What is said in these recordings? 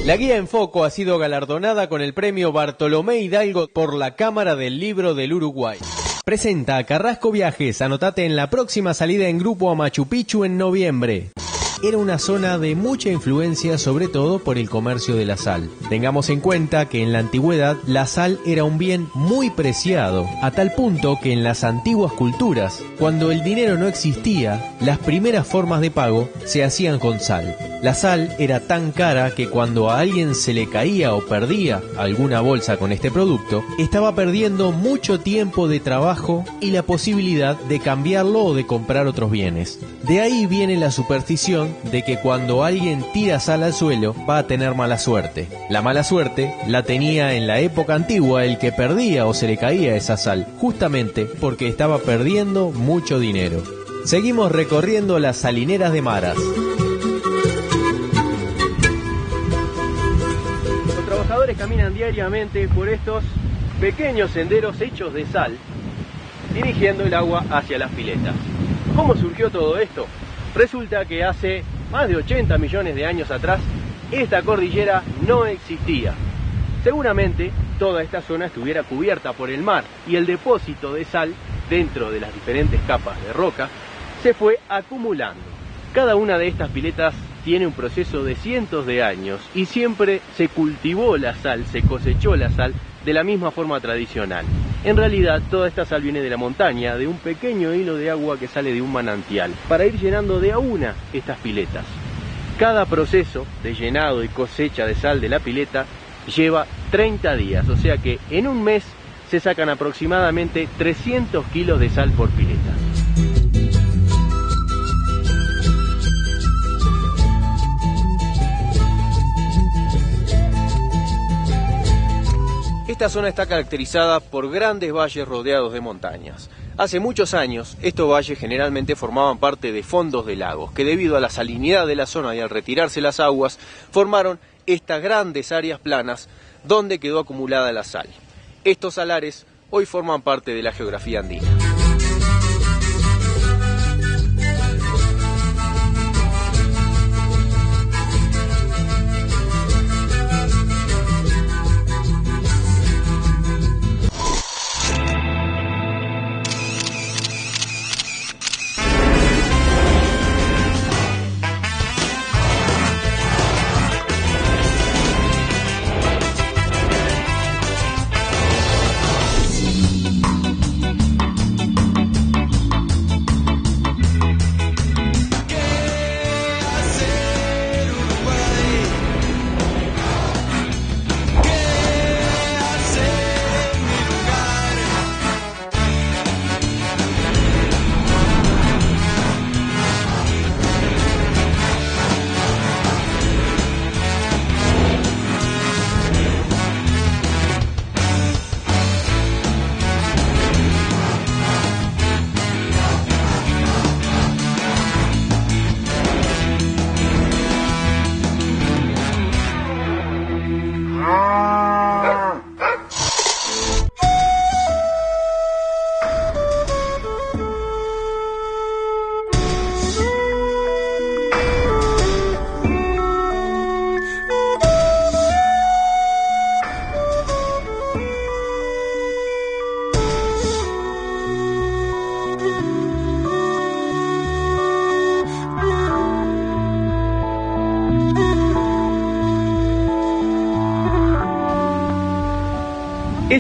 La guía en foco ha sido galardonada con el premio Bartolomé Hidalgo por la Cámara del Libro del Uruguay. Presenta Carrasco Viajes, anotate en la próxima salida en grupo a Machu Picchu en noviembre. Era una zona de mucha influencia, sobre todo por el comercio de la sal. Tengamos en cuenta que en la antigüedad la sal era un bien muy preciado, a tal punto que en las antiguas culturas, cuando el dinero no existía, las primeras formas de pago se hacían con sal. La sal era tan cara que cuando a alguien se le caía o perdía alguna bolsa con este producto, estaba perdiendo mucho tiempo de trabajo y la posibilidad de cambiarlo o de comprar otros bienes. De ahí viene la superstición de que cuando alguien tira sal al suelo va a tener mala suerte. La mala suerte la tenía en la época antigua el que perdía o se le caía esa sal, justamente porque estaba perdiendo mucho dinero. Seguimos recorriendo las salineras de Maras. Los trabajadores caminan diariamente por estos pequeños senderos hechos de sal, dirigiendo el agua hacia las piletas. ¿Cómo surgió todo esto? Resulta que hace más de 80 millones de años atrás, esta cordillera no existía. Seguramente toda esta zona estuviera cubierta por el mar y el depósito de sal dentro de las diferentes capas de roca se fue acumulando. Cada una de estas piletas tiene un proceso de cientos de años y siempre se cultivó la sal, se cosechó la sal de la misma forma tradicional. En realidad toda esta sal viene de la montaña, de un pequeño hilo de agua que sale de un manantial, para ir llenando de a una estas piletas. Cada proceso de llenado y cosecha de sal de la pileta lleva 30 días, o sea que en un mes se sacan aproximadamente 300 kilos de sal por pileta. Esta zona está caracterizada por grandes valles rodeados de montañas. Hace muchos años, estos valles generalmente formaban parte de fondos de lagos, que debido a la salinidad de la zona y al retirarse las aguas, formaron estas grandes áreas planas donde quedó acumulada la sal. Estos salares hoy forman parte de la geografía andina.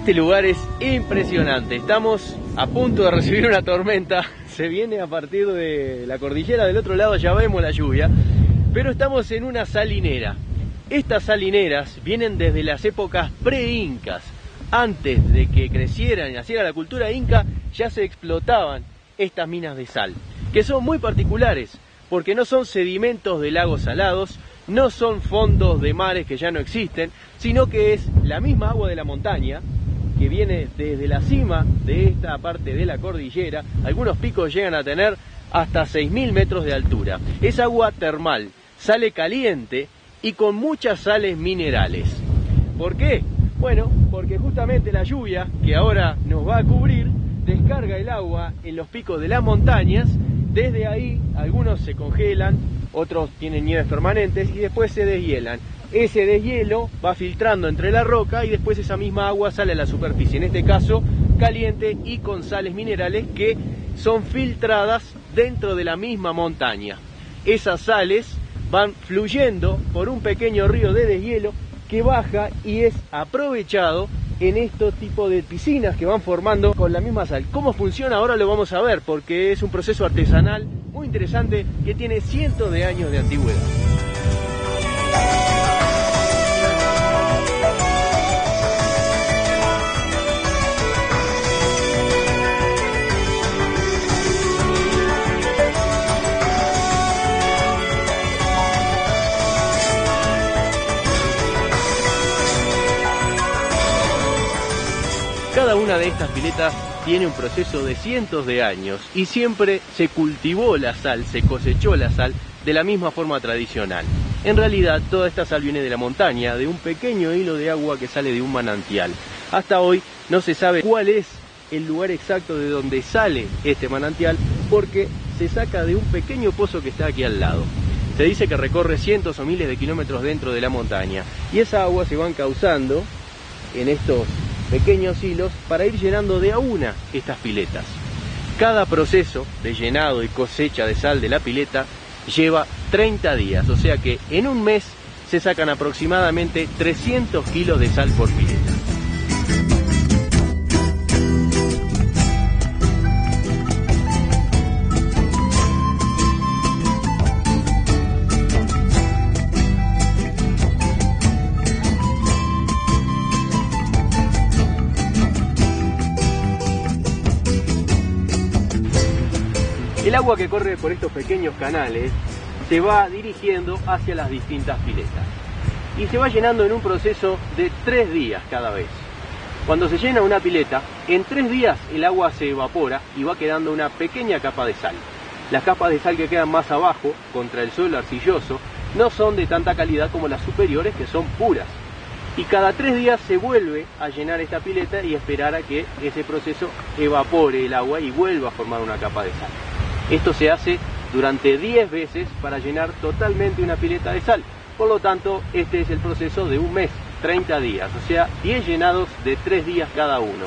Este lugar es impresionante, estamos a punto de recibir una tormenta, se viene a partir de la cordillera, del otro lado ya vemos la lluvia, pero estamos en una salinera. Estas salineras vienen desde las épocas pre-incas, antes de que creciera y naciera la cultura inca, ya se explotaban estas minas de sal, que son muy particulares, porque no son sedimentos de lagos salados, no son fondos de mares que ya no existen, sino que es la misma agua de la montaña, que viene desde la cima de esta parte de la cordillera. Algunos picos llegan a tener hasta 6.000 metros de altura. Es agua termal, sale caliente y con muchas sales minerales. ¿Por qué? Bueno, porque justamente la lluvia, que ahora nos va a cubrir, descarga el agua en los picos de las montañas. Desde ahí algunos se congelan, otros tienen nieves permanentes y después se deshielan. ese deshielo va filtrando entre la roca y después esa misma agua sale a la superficie, en este caso caliente y con sales minerales que son filtradas dentro de la misma montaña. Esas sales van fluyendo por un pequeño río de deshielo que baja y es aprovechado en estos tipos de piscinas que van formando con la misma sal. ¿Cómo funciona? Ahora lo vamos a ver, porque es un proceso artesanal muy interesante que tiene cientos de años de antigüedad. Cada una de estas piletas tiene un proceso de cientos de años y siempre se cultivó la sal, se cosechó la sal de la misma forma tradicional. En realidad toda esta sal viene de la montaña, de un pequeño hilo de agua que sale de un manantial. Hasta hoy no se sabe cuál es el lugar exacto de donde sale este manantial porque se saca de un pequeño pozo que está aquí al lado. Se dice que recorre cientos o miles de kilómetros dentro de la montaña y esa agua se va encauzando en estos pequeños hilos para ir llenando de a una estas piletas. Cada proceso de llenado y cosecha de sal de la pileta lleva 30 días, o sea que en un mes se sacan aproximadamente 300 kilos de sal por pileta. El agua que corre por estos pequeños canales se va dirigiendo hacia las distintas piletas y se va llenando en un proceso de 3 días cada vez. Cuando se llena una pileta, en 3 días el agua se evapora y va quedando una pequeña capa de sal. Las capas de sal que quedan más abajo, contra el suelo arcilloso, no son de tanta calidad como las superiores, que son puras. Y cada 3 días se vuelve a llenar esta pileta y esperar a que ese proceso evapore el agua y vuelva a formar una capa de sal. Esto se hace durante 10 veces para llenar totalmente una pileta de sal. Por lo tanto, este es el proceso de un mes, 30 días, o sea, 10 llenados de 3 días cada uno.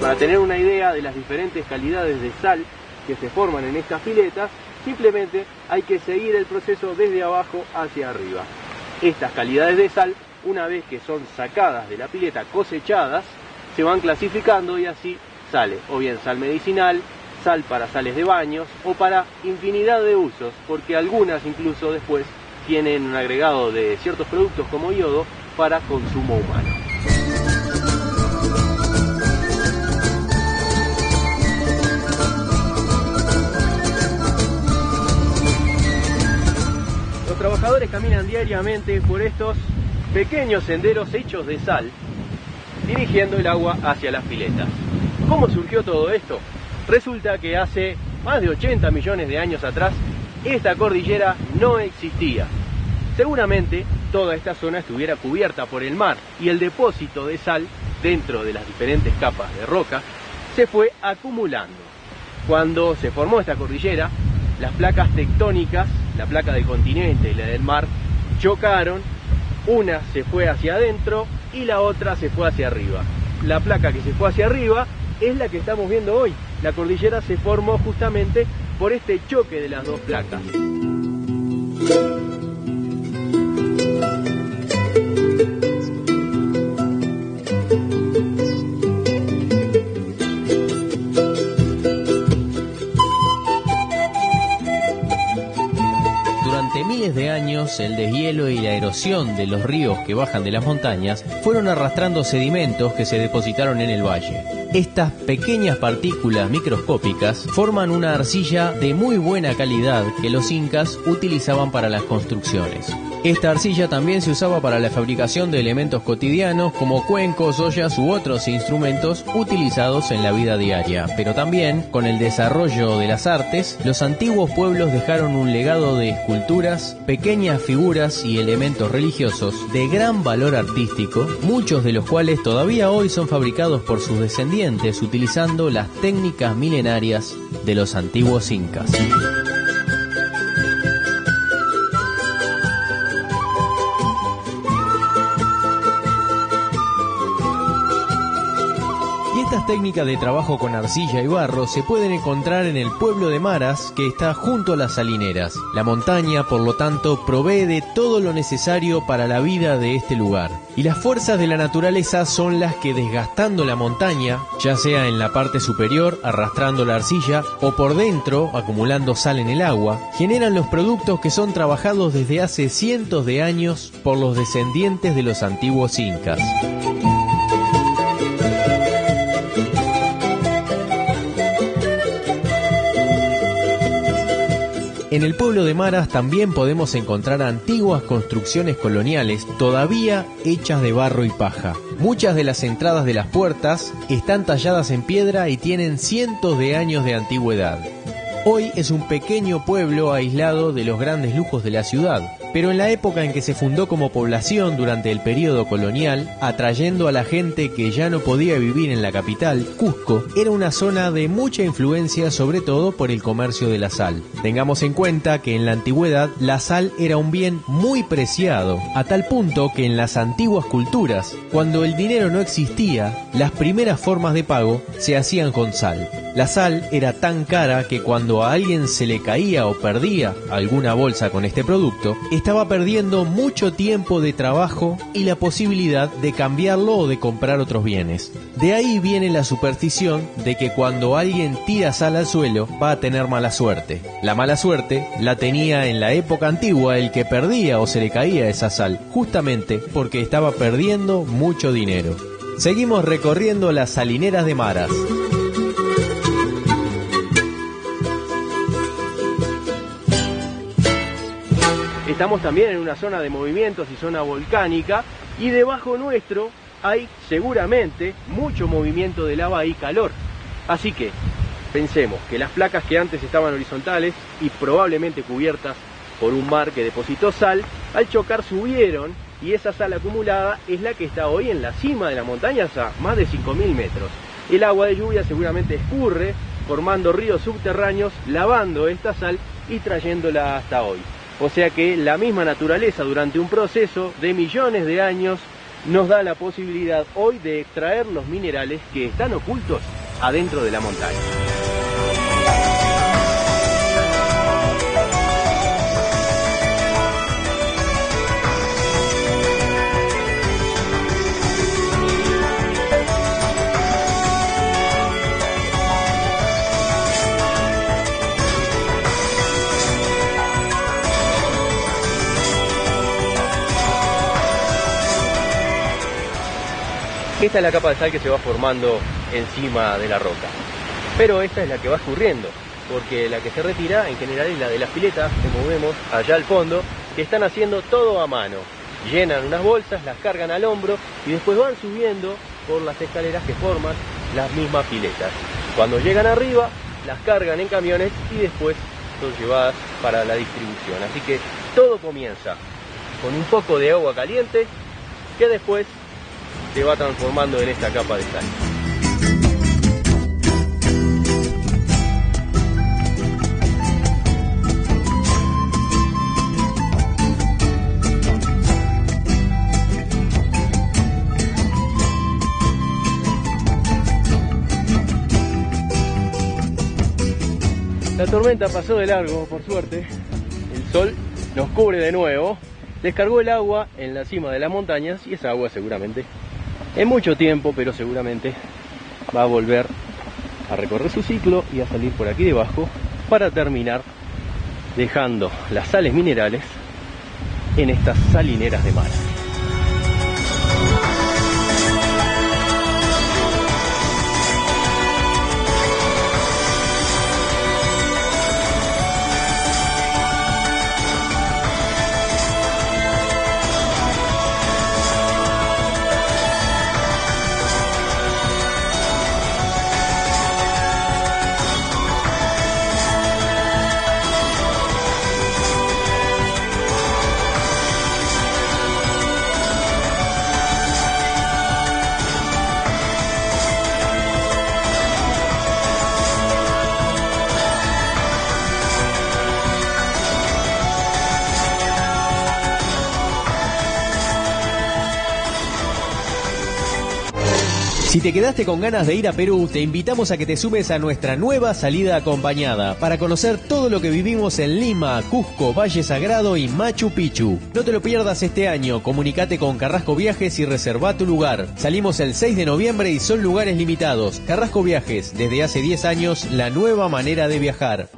Para tener una idea de las diferentes calidades de sal que se forman en estas piletas, simplemente hay que seguir el proceso desde abajo hacia arriba. Estas calidades de sal, una vez que son sacadas de la pileta, cosechadas, se van clasificando y así sale o bien sal medicinal, sal para sales de baños o para infinidad de usos, porque algunas incluso después tienen un agregado de ciertos productos como yodo para consumo humano. Los trabajadores caminan diariamente por estos pequeños senderos hechos de sal, dirigiendo el agua hacia las piletas. ¿Cómo surgió todo esto? Resulta que hace más de 80 millones de años atrás, esta cordillera no existía. Seguramente toda esta zona estuviera cubierta por el mar y el depósito de sal dentro de las diferentes capas de roca se fue acumulando. Cuando se formó esta cordillera, las placas tectónicas, la placa del continente y la del mar, chocaron, una se fue hacia adentro y la otra se fue hacia arriba. La placa que se fue hacia arriba es la que estamos viendo hoy. La cordillera se formó justamente por este choque de las dos placas. Durante miles de años, el deshielo y la erosión de los ríos que bajan de las montañas fueron arrastrando sedimentos que se depositaron en el valle. Estas pequeñas partículas microscópicas forman una arcilla de muy buena calidad que los incas utilizaban para las construcciones. Esta arcilla también se usaba para la fabricación de elementos cotidianos como cuencos, ollas u otros instrumentos utilizados en la vida diaria. Pero también, con el desarrollo de las artes, los antiguos pueblos dejaron un legado de esculturas, pequeñas figuras y elementos religiosos de gran valor artístico, muchos de los cuales todavía hoy son fabricados por sus descendientes utilizando las técnicas milenarias de los antiguos incas. Estas técnicas de trabajo con arcilla y barro se pueden encontrar en el pueblo de Maras, que está junto a las salineras. La montaña, por lo tanto, provee de todo lo necesario para la vida de este lugar. Y las fuerzas de la naturaleza son las que, desgastando la montaña, ya sea en la parte superior, arrastrando la arcilla, o por dentro, acumulando sal en el agua, generan los productos que son trabajados desde hace cientos de años por los descendientes de los antiguos incas. En el pueblo de Maras también podemos encontrar antiguas construcciones coloniales todavía hechas de barro y paja. Muchas de las entradas de las puertas están talladas en piedra y tienen cientos de años de antigüedad. Hoy es un pequeño pueblo aislado de los grandes lujos de la ciudad, pero en la época en que se fundó como población durante el período colonial, atrayendo a la gente que ya no podía vivir en la capital, Cusco era una zona de mucha influencia, sobre todo por el comercio de la sal. Tengamos en cuenta que en la antigüedad la sal era un bien muy preciado, a tal punto que en las antiguas culturas, cuando el dinero no existía, las primeras formas de pago se hacían con sal. La sal era tan cara que cuando a alguien se le caía o perdía alguna bolsa con este producto, estaba perdiendo mucho tiempo de trabajo y la posibilidad de cambiarlo o de comprar otros bienes. De ahí viene la superstición de que cuando alguien tira sal al suelo va a tener mala suerte. La mala suerte la tenía en la época antigua el que perdía o se le caía esa sal, justamente porque estaba perdiendo mucho dinero. Seguimos recorriendo las salineras de Maras. Estamos también en una zona de movimientos y zona volcánica, y debajo nuestro hay seguramente mucho movimiento de lava y calor. Así que pensemos que las placas que antes estaban horizontales y probablemente cubiertas por un mar que depositó sal, al chocar subieron, y esa sal acumulada es la que está hoy en la cima de la montaña a más de 5.000 metros. El agua de lluvia seguramente escurre, formando ríos subterráneos, lavando esta sal y trayéndola hasta hoy. O sea que la misma naturaleza, durante un proceso de millones de años, nos da la posibilidad hoy de extraer los minerales que están ocultos adentro de la montaña. Esta es la capa de sal que se va formando encima de la roca, pero esta es la que va escurriendo, porque la que se retira en general es la de las piletas que movemos allá al fondo, que están haciendo todo a mano. Llenan unas bolsas, las cargan al hombro y después van subiendo por las escaleras que forman las mismas piletas. Cuando llegan arriba, las cargan en camiones y después son llevadas para la distribución. Así que todo comienza con un poco de agua caliente que después se va transformando en esta capa de sal. La tormenta pasó de largo, por suerte. El sol nos cubre de nuevo. Descargó el agua en la cima de las montañas y esa agua seguramente, en mucho tiempo, pero seguramente va a volver a recorrer su ciclo y a salir por aquí debajo para terminar dejando las sales minerales en estas salineras de Maras. Si te quedaste con ganas de ir a Perú, te invitamos a que te sumes a nuestra nueva salida acompañada para conocer todo lo que vivimos en Lima, Cusco, Valle Sagrado y Machu Picchu. No te lo pierdas este año, comunicate con Carrasco Viajes y reserva tu lugar. Salimos el 6 de noviembre y son lugares limitados. Carrasco Viajes, desde hace 10 años, la nueva manera de viajar.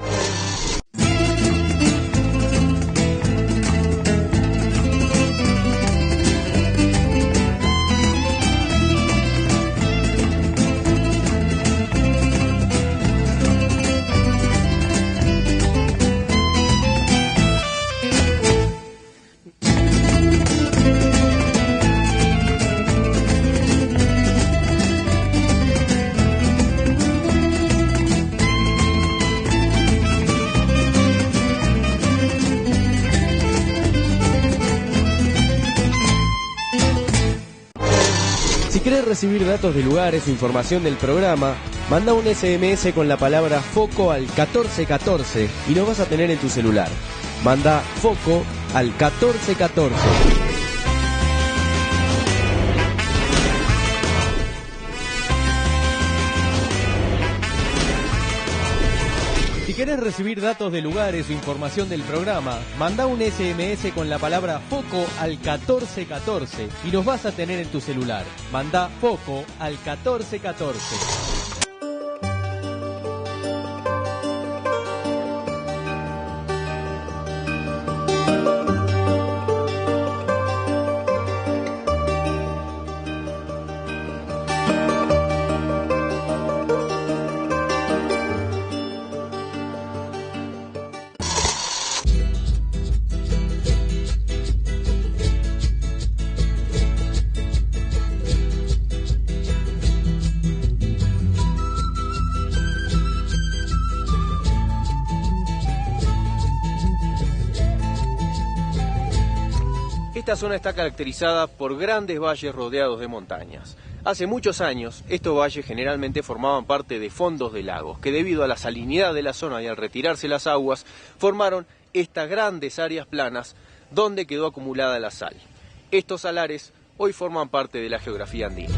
Si querés recibir datos de lugares o información del programa, manda un SMS con la palabra FOCO al 1414 y lo vas a tener en tu celular. Manda FOCO al 1414. Si querés recibir datos de lugares o información del programa, manda un SMS con la palabra FOCO al 1414 y los vas a tener en tu celular. Manda FOCO al 1414. Esta zona está caracterizada por grandes valles rodeados de montañas. Hace muchos años, estos valles generalmente formaban parte de fondos de lagos, que debido a la salinidad de la zona y al retirarse las aguas, formaron estas grandes áreas planas donde quedó acumulada la sal. Estos salares hoy forman parte de la geografía andina.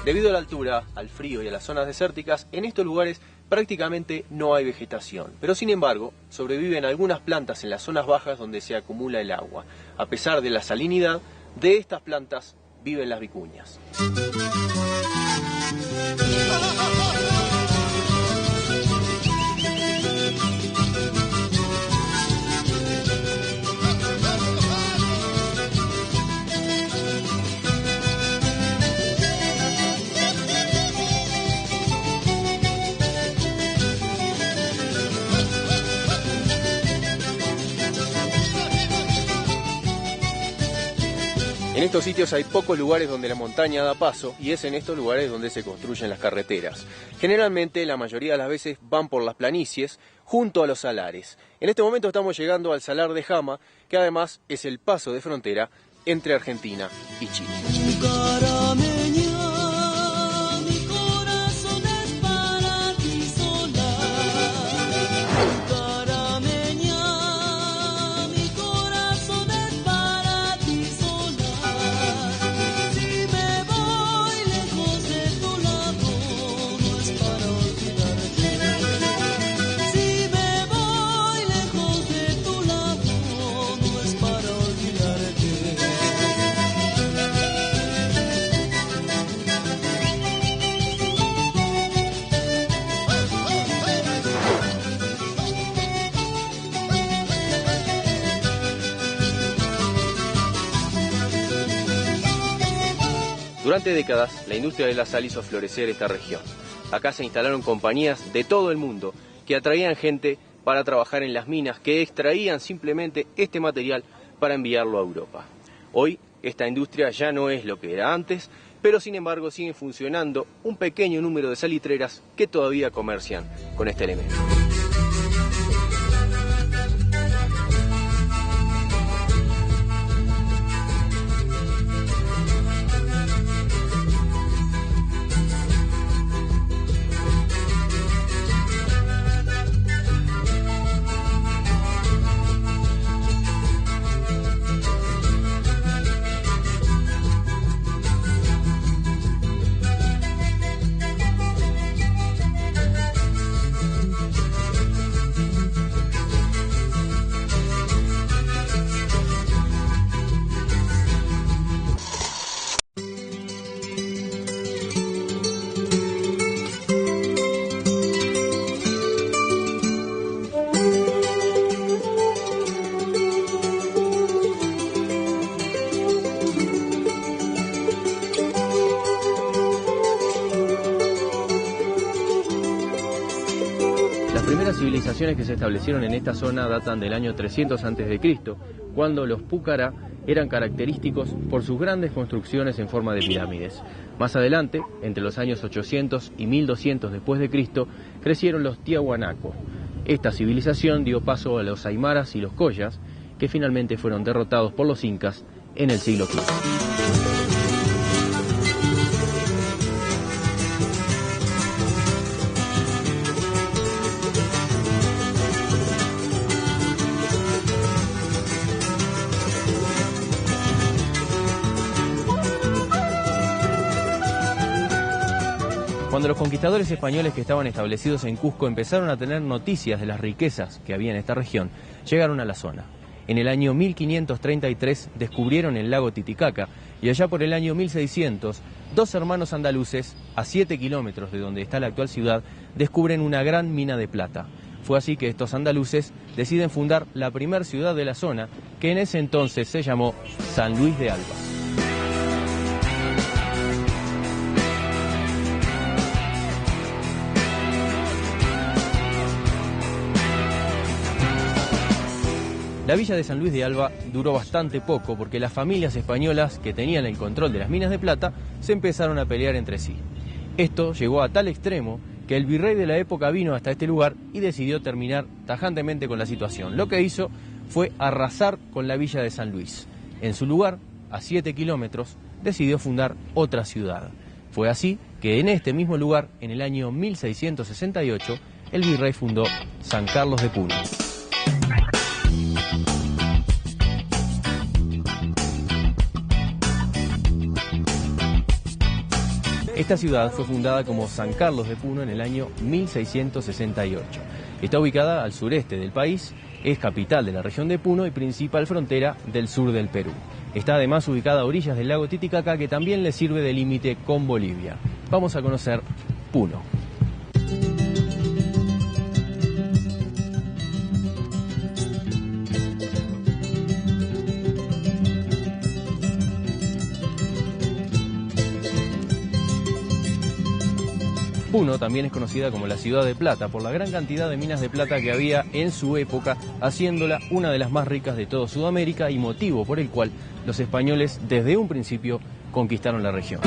Debido a la altura, al frío y a las zonas desérticas, en estos lugares prácticamente no hay vegetación. Pero sin embargo, sobreviven algunas plantas en las zonas bajas donde se acumula el agua. A pesar de la salinidad, de estas plantas viven las vicuñas. En estos sitios hay pocos lugares donde la montaña da paso y es en estos lugares donde se construyen las carreteras. Generalmente, la mayoría de las veces van por las planicies junto a los salares. En este momento estamos llegando al salar de Jama, que además es el paso de frontera entre Argentina y Chile. Durante décadas, la industria de la sal hizo florecer esta región. Acá se instalaron compañías de todo el mundo que atraían gente para trabajar en las minas que extraían simplemente este material para enviarlo a Europa. Hoy, esta industria ya no es lo que era antes, pero sin embargo siguen funcionando un pequeño número de salitreras que todavía comercian con este elemento. primeras civilizaciones que se establecieron en esta zona datan del año 300 a.C., cuando los púcara eran característicos por sus grandes construcciones en forma de pirámides. Más adelante, entre los años 800 y 1200 después de Cristo, crecieron los tiahuanaco. Esta civilización dio paso a los aymaras y los collas, que finalmente fueron derrotados por los incas en el siglo XV. Cuando los conquistadores españoles que estaban establecidos en Cusco empezaron a tener noticias de las riquezas que había en esta región, llegaron a la zona. En el año 1533 descubrieron el lago Titicaca y allá por el año 1600, dos hermanos andaluces, a 7 kilómetros de donde está la actual ciudad, descubren una gran mina de plata. Fue así que estos andaluces deciden fundar la primer ciudad de la zona, que en ese entonces se llamó San Luis de Alba. La villa de San Luis de Alba duró bastante poco porque las familias españolas que tenían el control de las minas de plata se empezaron a pelear entre sí. Esto llegó a tal extremo que el virrey de la época vino hasta este lugar y decidió terminar tajantemente con la situación. Lo que hizo fue arrasar con la villa de San Luis. En su lugar, a 7 kilómetros, decidió fundar otra ciudad. Fue así que en este mismo lugar, en el año 1668, el virrey fundó San Carlos de Puno. Esta ciudad fue fundada como San Carlos de Puno en el año 1668. Está ubicada al sureste del país, es capital de la región de Puno y principal frontera del sur del Perú. Está además ubicada a orillas del lago Titicaca, que también le sirve de límite con Bolivia. Vamos a conocer Puno. Puno también es conocida como la ciudad de plata por la gran cantidad de minas de plata que había en su época, haciéndola una de las más ricas de toda Sudamérica y motivo por el cual los españoles desde un principio conquistaron la región.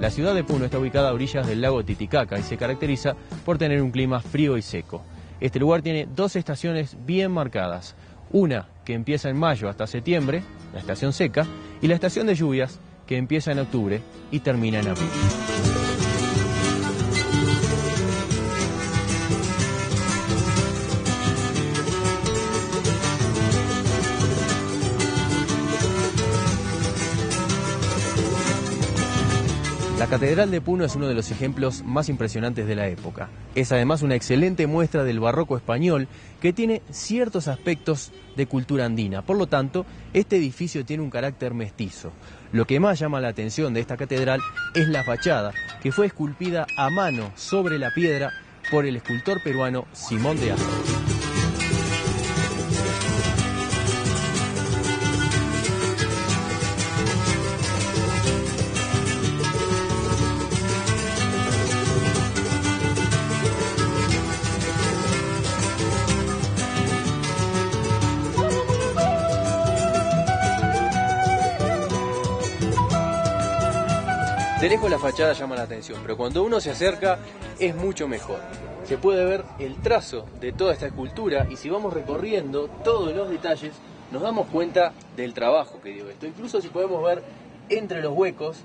La ciudad de Puno está ubicada a orillas del lago Titicaca y se caracteriza por tener un clima frío y seco. Este lugar tiene dos estaciones bien marcadas, una que empieza en mayo hasta septiembre, la estación seca, y la estación de lluvias que empieza en octubre y termina en abril. La Catedral de Puno es uno de los ejemplos más impresionantes de la época. Es además una excelente muestra del barroco español que tiene ciertos aspectos de cultura andina. Por lo tanto, este edificio tiene un carácter mestizo. Lo que más llama la atención de esta catedral es la fachada, que fue esculpida a mano sobre la piedra por el escultor peruano Simón de Aro. De lejos la fachada llama la atención, pero cuando uno se acerca es mucho mejor. Se puede ver el trazo de toda esta escultura y si vamos recorriendo todos los detalles nos damos cuenta del trabajo que dio esto. Incluso si podemos ver entre los huecos,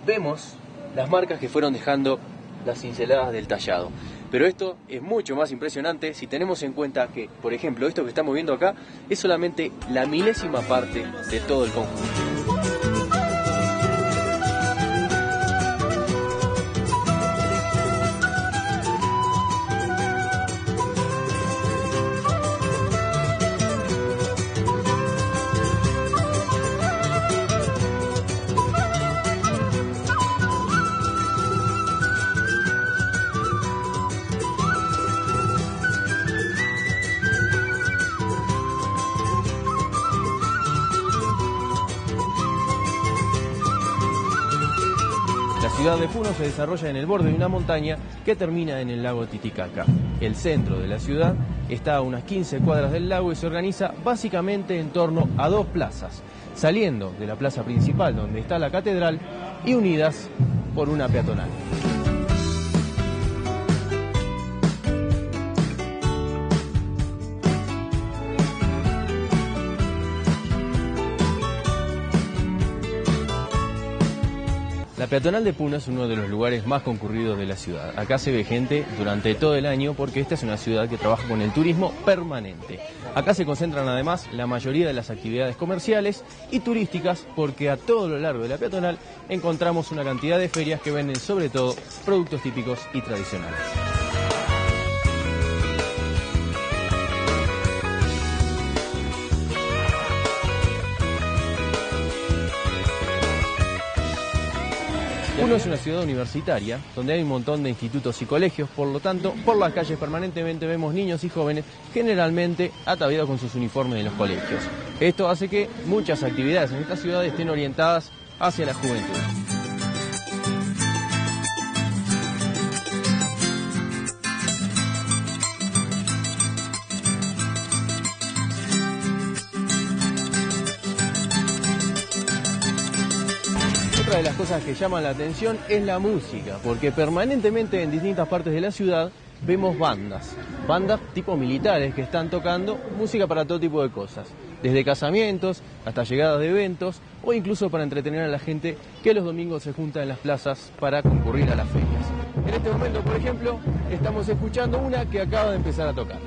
vemos las marcas que fueron dejando las cinceladas del tallado. Pero esto es mucho más impresionante si tenemos en cuenta que, por ejemplo, esto que estamos viendo acá es solamente la milésima parte de todo el conjunto. ciudad de Puno se desarrolla en el borde de una montaña que termina en el lago Titicaca. El centro de la ciudad está a unas 15 cuadras del lago y se organiza básicamente en torno a dos plazas, saliendo de la plaza principal donde está la catedral y unidas por una peatonal. La peatonal de Puno es uno de los lugares más concurridos de la ciudad. Acá se ve gente durante todo el año porque esta es una ciudad que trabaja con el turismo permanente. Acá se concentran además la mayoría de las actividades comerciales y turísticas porque a todo lo largo de la peatonal encontramos una cantidad de ferias que venden sobre todo productos típicos y tradicionales. Puno es una ciudad universitaria donde hay un montón de institutos y colegios, por lo tanto, por las calles permanentemente vemos niños y jóvenes generalmente ataviados con sus uniformes de los colegios. Esto hace que muchas actividades en esta ciudad estén orientadas hacia la juventud. Otra de las cosas que llaman la atención es la música, porque permanentemente en distintas partes de la ciudad vemos bandas tipo militares que están tocando música para todo tipo de cosas, desde casamientos hasta llegadas de eventos o incluso para entretener a la gente que los domingos se junta en las plazas para concurrir a las ferias. En este momento, por ejemplo, estamos escuchando una que acaba de empezar a tocar.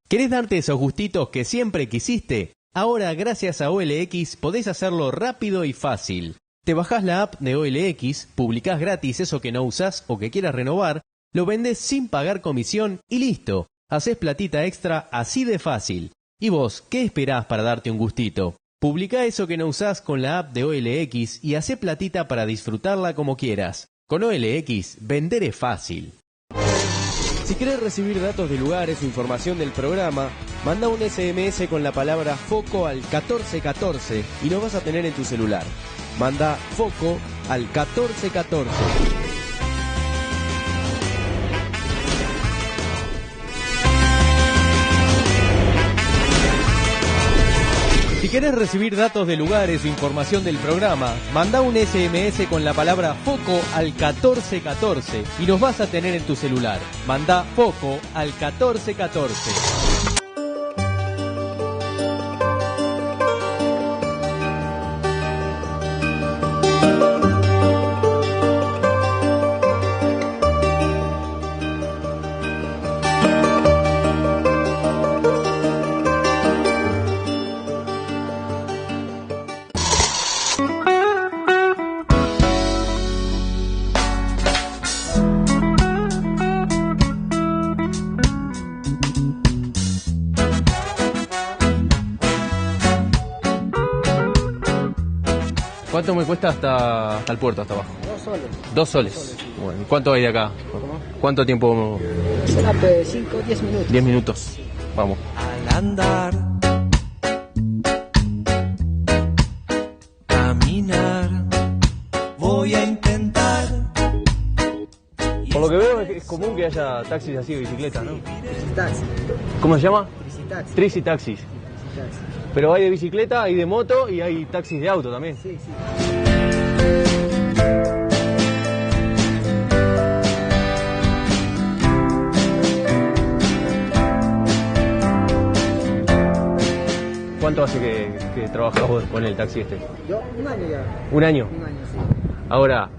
¿Querés darte esos gustitos que siempre quisiste? Ahora, gracias a OLX, podés hacerlo rápido y fácil. Te bajás la app de OLX, publicás gratis eso que no usás o que quieras renovar, lo vendés sin pagar comisión y listo. Hacés platita extra así de fácil. ¿Y vos, qué esperás para darte un gustito? Publicá eso que no usás con la app de OLX y hacé platita para disfrutarla como quieras. Con OLX, vender es fácil. Si querés recibir datos de lugares o información del programa, manda un SMS con la palabra FOCO al 1414 y lo vas a tener en tu celular. Manda FOCO al 1414. Si querés recibir datos de lugares o información del programa, manda un SMS con la palabra FOCO al 1414 y nos vas a tener en tu celular. Manda FOCO al 1414. ¿Cuánto me cuesta hasta el puerto, hasta abajo? 2 soles. 2 soles. Bueno, ¿cuánto hay de acá? ¿Cómo? ¿Cuánto tiempo? Será 5 o 10 minutos. 10 minutos. Vamos. Al andar, caminar, voy a intentar. Por lo que veo es común que haya taxis así de bicicleta, ¿no? Taxi. ¿Cómo se llama? Taxi. Trisi Taxis. Pero hay de bicicleta, hay de moto y hay taxis de auto también. Sí, sí. ¿Cuánto hace que trabajas vos con el taxi este? Yo, 1 año ya. ¿Un año? 1 año, sí. Ahora,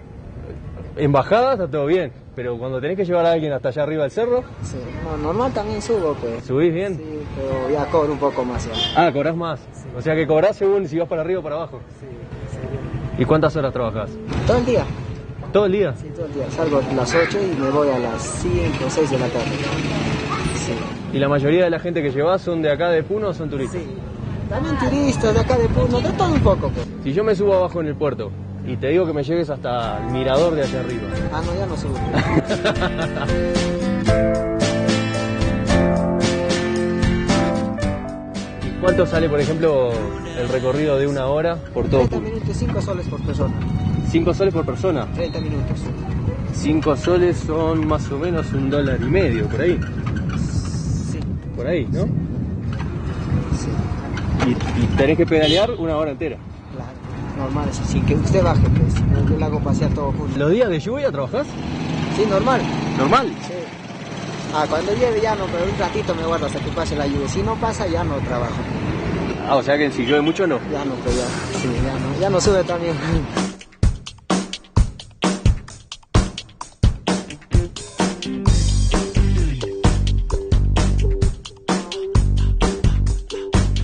en bajada está todo bien, pero cuando tenés que llevar a alguien hasta allá arriba del cerro, Sí. No, normal también subo, pues. ¿subís bien? Sí, pero ya cobro un poco más ya. Ah, cobrás más. Sí. O sea que cobrás según si vas para arriba o para abajo. Sí, sí. ¿Y cuántas horas trabajás? Todo el día. ¿Todo el día? Sí, todo el día. Salgo a las 8 y me voy a las 5 o 6 de la tarde. Sí. ¿Y la mayoría de la gente que llevas son de acá de Puno o son turistas? Sí. También turistas de acá de Puno, de todo un poco, pues. Si yo me subo abajo en el puerto y te digo que me llegues hasta el mirador de allá arriba. Ah, no, ya no subo. ¿Y cuánto sale, por ejemplo, el recorrido de 1 hora por todo 30 Puno? minutos, 5 soles por persona. 5 soles por persona. 30 minutos. 5 soles son más o menos $1.50, por ahí. Sí, Por ahí, ¿no? sí, Y tenés que pedalear 1 hora entera. claro. Normal, sin que usted baje, pues. Yo le hago pasear todo junto. ¿Los días de lluvia trabajás? Sí, normal. ¿Normal? Sí. Ah, cuando llueve ya no, pero un ratito me guardo hasta que pase la lluvia. Si no pasa, ya no trabajo. Ah, o sea que si llueve mucho no. Ya no, pues ya. Sí, ya no sube también.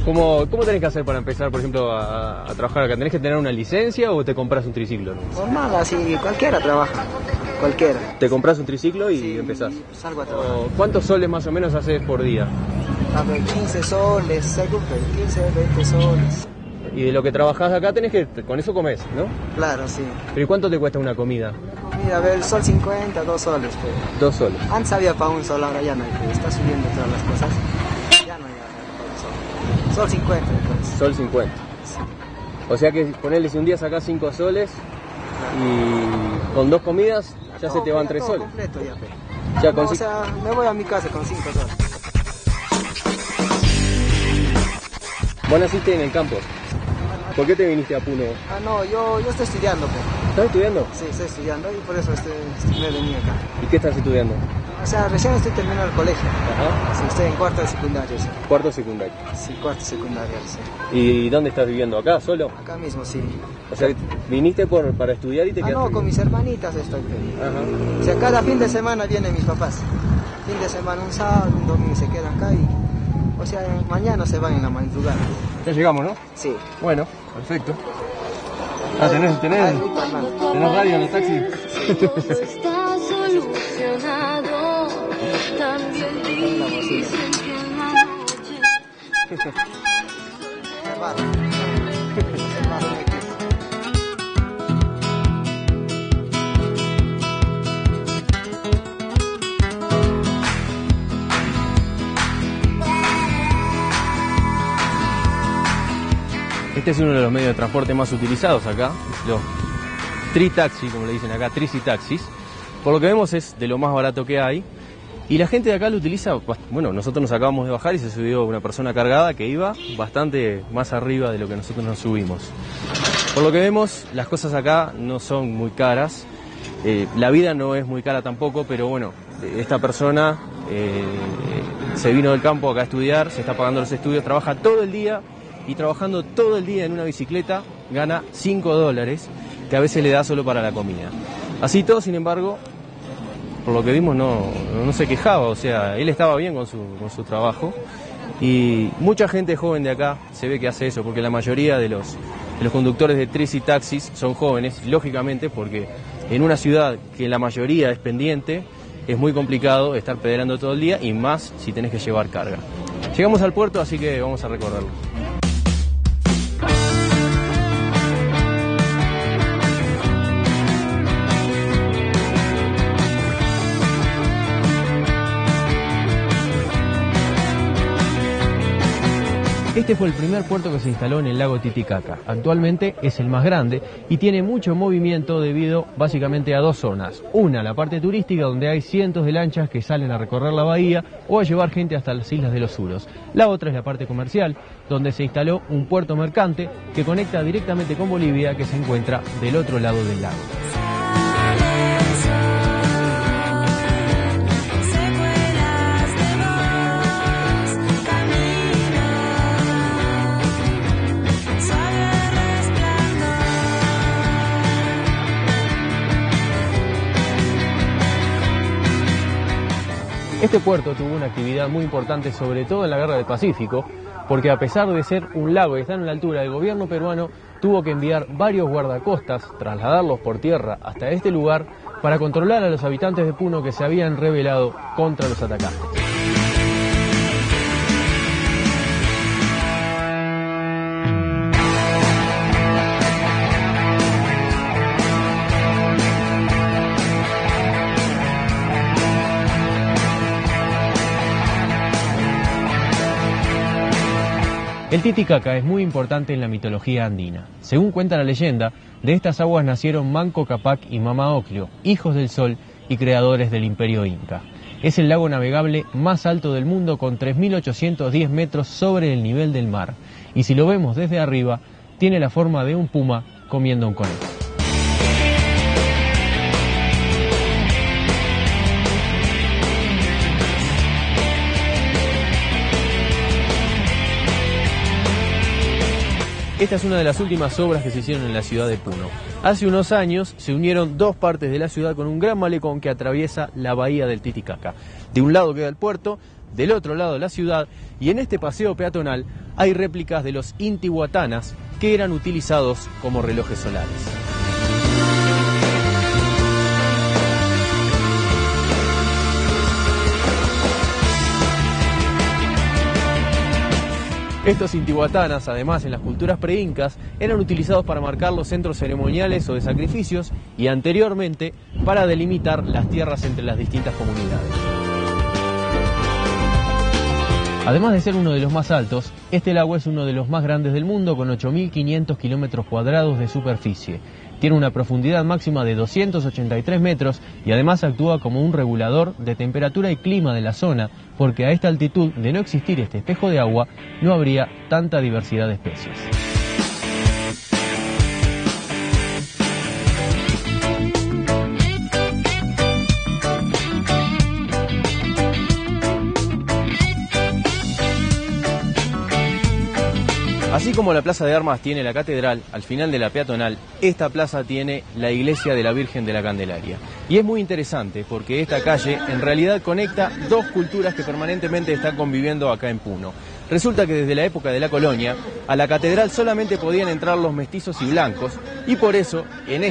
¿Cómo tenés que hacer para empezar, por ejemplo, a trabajar acá? ¿Tenés que tener una licencia o te compras un triciclo? ¿No? Normal, así, cualquiera trabaja. Cualquiera. Te compras un triciclo y Sí, empezás. Salgo a trabajar. ¿Cuántos soles más o menos haces por día? A ver, 15 soles, salgo por 15, 20 soles. Y de lo que trabajás acá tenés que, con eso comés, ¿no? Claro, sí. ¿Pero y cuánto te cuesta una comida? Mira, a ver, el sol 50, 2 soles. Pues. 2 soles. Antes había para 1 sol, ahora ya no hay. Pues. Está subiendo todas las cosas. Ya no hay para 1 sol. Sol 50, entonces. Sol 50. Sí. O sea que ponele si un día sacás 5 soles y con 2 comidas ya se te van 3 todo soles. completo ya, pues. Ya No, con o sea, me voy a mi casa con 5 soles. Vos naciste en el campo. ¿Por qué te viniste a Puno? Ah, no, yo estoy estudiando, pues. ¿Estás estudiando? Sí, estoy estudiando y por eso me vení acá. ¿Y qué estás estudiando? O sea, recién estoy terminando el colegio. Ajá. Sí, estoy en cuarto de secundaria, sí. Cuarto secundario. Sí, cuarto de secundaria, sí. ¿Y dónde estás viviendo? ¿Acá solo? Acá mismo, sí. O sea, viniste para estudiar y te Ah, quedaste. no, con mis hermanitas estoy. Pues. Ajá. O sea, cada fin de semana vienen mis papás. Fin de semana, un sábado, un domingo se quedan acá y... O sea, mañana se van en la madrugada. Ya llegamos, ¿no? Sí. Bueno, perfecto. Ah, tenés radio en el taxi. Está solucionado. También dicen que en la noche. Este es uno de los medios de transporte más utilizados acá, los tri-taxi, como le dicen acá, trici-taxis. Por lo que vemos es de lo más barato que hay. Y la gente de acá lo utiliza, bueno, nosotros nos acabamos de bajar y se subió una persona cargada que iba bastante más arriba de lo que nosotros nos subimos. Por lo que vemos, las cosas acá no son muy caras, la vida no es muy cara tampoco, pero bueno, esta persona se vino del campo acá a estudiar, se está pagando los estudios, trabaja todo el día y trabajando todo el día en una bicicleta gana $5, que a veces le da solo para la comida. Así todo, sin embargo, por lo que vimos no se quejaba, o sea, él estaba bien con su trabajo y mucha gente joven de acá se ve que hace eso, porque la mayoría de los conductores de trici taxis son jóvenes, lógicamente, porque en una ciudad que la mayoría es pendiente, es muy complicado estar pedaleando todo el día y más si tenés que llevar carga. Llegamos al puerto, así que vamos a recorrerlo. Este fue el primer puerto que se instaló en el lago Titicaca. Actualmente es el más grande y tiene mucho movimiento debido básicamente a 2 zonas. Una, la parte turística, donde hay cientos de lanchas que salen a recorrer la bahía o a llevar gente hasta las islas de los Suros. La otra es la parte comercial, donde se instaló un puerto mercante que conecta directamente con Bolivia, que se encuentra del otro lado del lago. Este puerto tuvo una actividad muy importante, sobre todo en la Guerra del Pacífico, porque a pesar de ser un lago y estar en la altura, el gobierno peruano tuvo que enviar varios guardacostas, trasladarlos por tierra hasta este lugar para controlar a los habitantes de Puno que se habían rebelado contra los atacantes. El Titicaca es muy importante en la mitología andina. Según cuenta la leyenda, de estas aguas nacieron Manco Cápac y Mama Ocllo, hijos del sol y creadores del imperio inca. Es el lago navegable más alto del mundo con 3.810 metros sobre el nivel del mar. Y si lo vemos desde arriba, tiene la forma de un puma comiendo un conejo. Esta es una de las últimas obras que se hicieron en la ciudad de Puno. Hace unos años se unieron dos partes de la ciudad con un gran malecón que atraviesa la bahía del Titicaca. De un lado queda el puerto, del otro lado la ciudad, y en este paseo peatonal hay réplicas de los intihuatanas que eran utilizados como relojes solares. Estos intihuatanas, además, en las culturas pre-incas, eran utilizados para marcar los centros ceremoniales o de sacrificios y anteriormente para delimitar las tierras entre las distintas comunidades. Además de ser uno de los más altos, este lago es uno de los más grandes del mundo con 8.500 kilómetros cuadrados de superficie. Tiene una profundidad máxima de 283 metros y además actúa como un regulador de temperatura y clima de la zona, porque a esta altitud, de no existir este espejo de agua, no habría tanta diversidad de especies. Así como la Plaza de Armas tiene la catedral, al final de la peatonal, esta plaza tiene la iglesia de la Virgen de la Candelaria. Y es muy interesante porque esta calle en realidad conecta dos culturas que permanentemente están conviviendo acá en Puno. Resulta que desde la época de la colonia, a la catedral solamente podían entrar los mestizos y blancos, y por eso en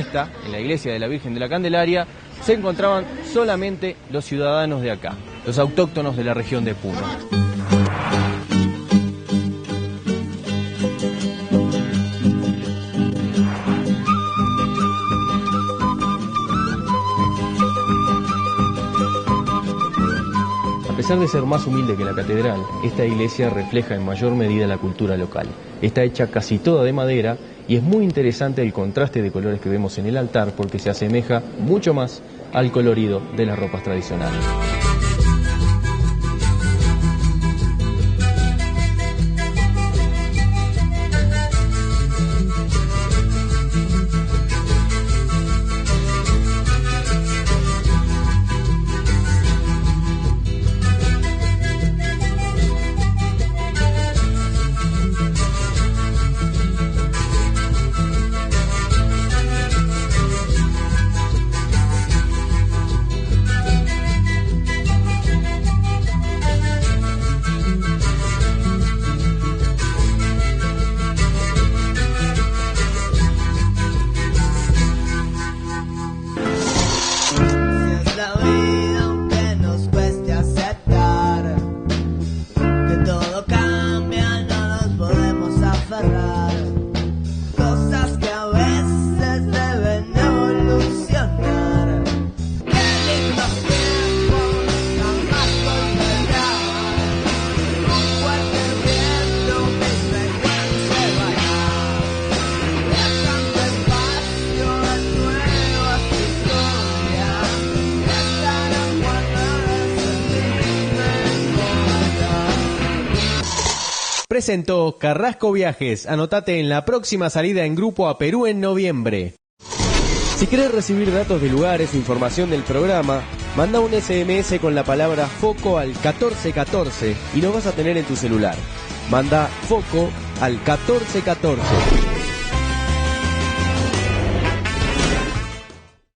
la iglesia de la Virgen de la Candelaria, se encontraban solamente los ciudadanos de acá, los autóctonos de la región de Puno. A pesar de ser más humilde que la catedral, esta iglesia refleja en mayor medida la cultura local. Está hecha casi toda de madera y es muy interesante el contraste de colores que vemos en el altar porque se asemeja mucho más al colorido de las ropas tradicionales. Presentó Carrasco Viajes. Anotate en la próxima salida en grupo a Perú en noviembre. Si querés recibir datos de lugares o información del programa, manda un SMS con la palabra FOCO al 1414 y lo vas a tener en tu celular. Manda FOCO al 1414.